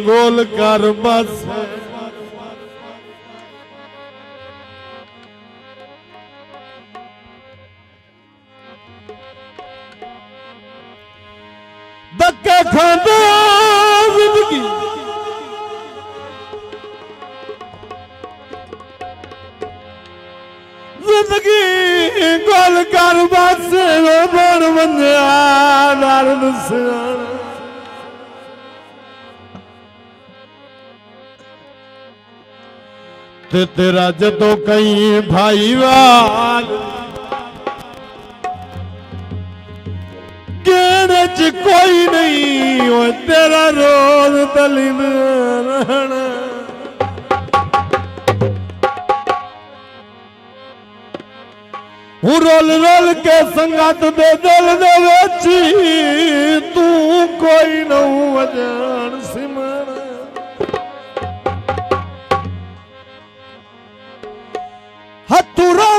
गोल कर बस धक्के खाते जिंदगी जिंदगी गोल कर बस बन बंदिया नारद सियाणा ते तेरा जदों कई भाई वाल कहने च कोई नहीं हो तेरा रोज तलीम रहना हूँ रोल रोल के संगत दे दिल दे वेची तू कोई न अजान सिमर हथुरा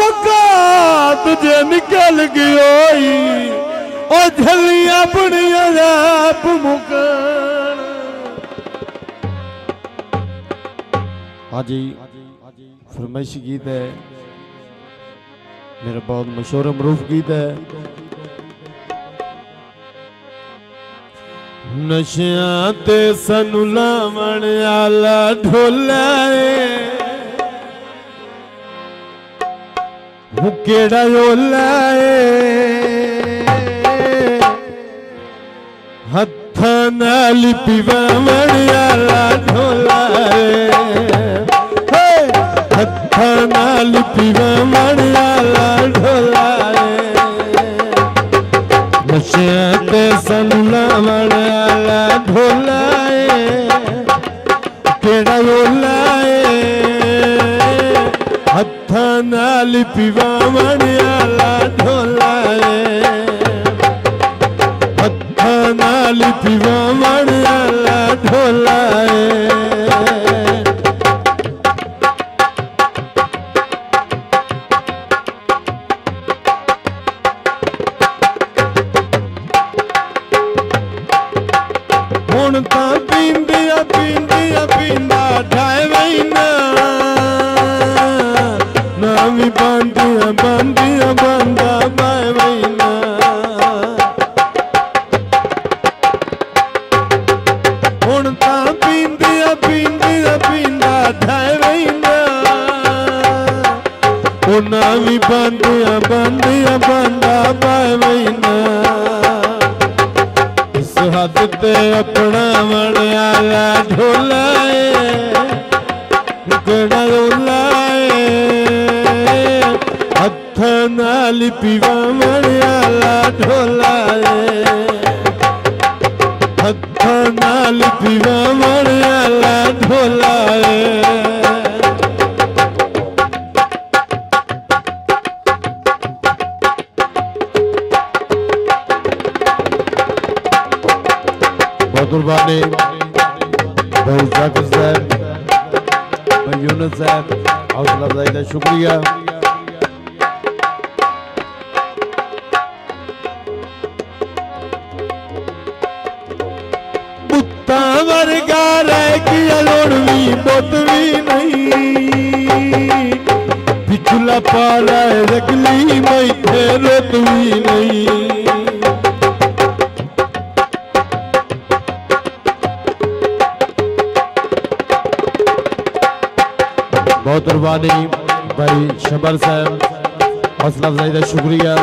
वक़्त तुझे निकल गई ओ झलियां बड़ियां आप मुकान हाजी फरमाइशी गीत है मेरा बहुत मशहूर मरूफ गीत है नशियां ते सानू लावण आला ढोला वो केड़ा ओला हत्थां नाल पिवावण आला ढोला हत्थां नाल पिवावण आला ढोला नशियां ते सानू लावण आला ढोला केड़ा ओला हत्थां नाल पिवावण आला ढोला हत्थां नाल पिवावण आला ढोला हुण तां पींदिया पींदिया पींदा ढाए वहीना नामी बांधिया बांधिया बांधा बाए वहीना हुण तां पींदिया पींदिया पींदा ढाए वहीना ओ नामी बांधिया बांधिया बांधा बाए वहीना इस हद ते अपना मन आला ढोला केड़ा ओला हत्थां नाल पिवावण आला ढोला हत्थां नाल पिवावण आला ढोला बहुत कुर्बानी भाई जाकिर साहब भाई यूनुस साहब हौसला अफजाई का शुक्रिया पुत्ता वर्गा रह गया लोड़वी बोतवी नहीं पिछला पाला रगली मैथे रोतवी नहीं बहुत कुर्बानी भाई शबर साहब हौसला अफजाई का शुक्रिया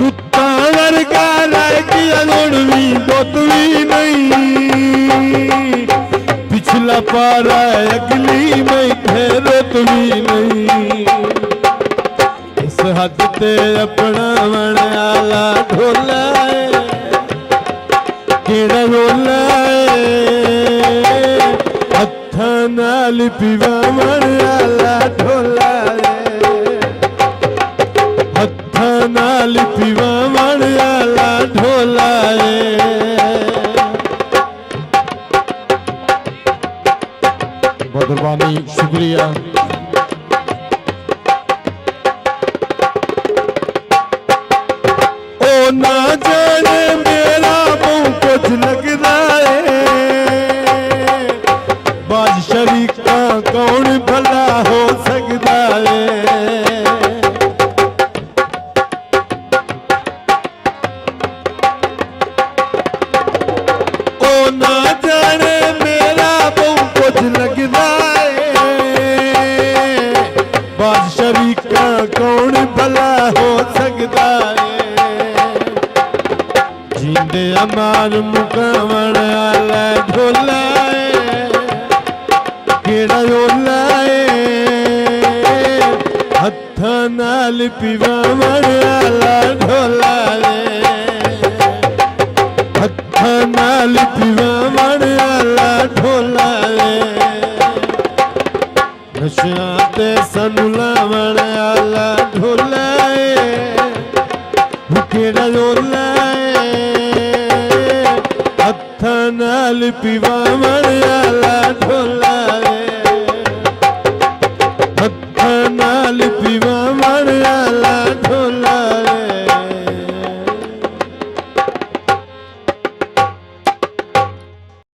कुत्ता वर्गा लागी अलोड़वी बोतवी नहीं पिछला पारा अगली मैथे रोतवी नहीं इस हद ते अपना मन आला ढोला केड़ा रोला हत्थां नाल पिवावण आला ढोला हत्थां नाल पिवावण आला ढोला बहुत कुर्बानी शुक्रिया ओ ना जाने मेरा मुंह कुछ लगदा है ना जाने मेरा बहु कुछ लगदा है बादशाही का कौन भला हो सकता है जिंदे अमार मुकावण आला ढोला है केड़ा ओला हत्था नाल पिवावण आला ढोला हत्था नाल पिवावण आला ढोला नशा ते सानू लावण आला ढोला केड़ा ओला हत्था नाल पिवावण आला